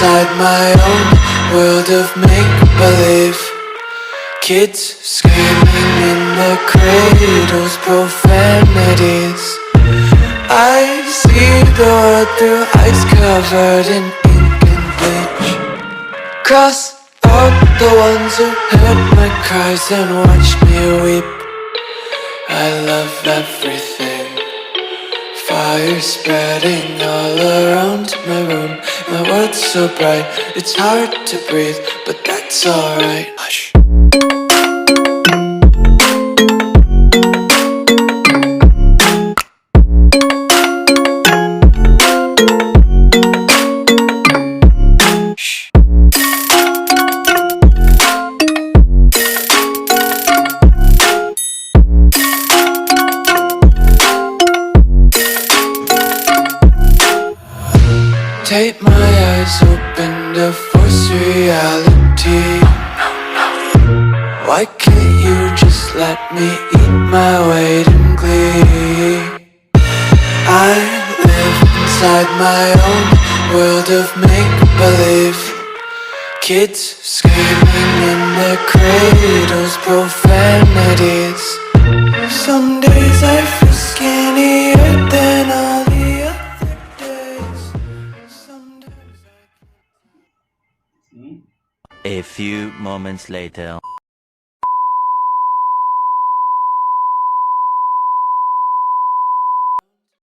inside my own world of make-believe. Kids screaming in their cradles, profanities. I see the world through eyes covered in ink and bleach. Cross out the ones who heard my cries and watched me weep. I love everything. Fire spreading all around my room. My world's so bright, it's hard to breathe, but that's alright. Hush. Tape my eyes open to force reality. Why can't you just let me eat my weight in glee? I live inside my own world of make-believe. Kids screaming in their cradles, profanities. Some days I feel skinnier than all the other days. A few moments later.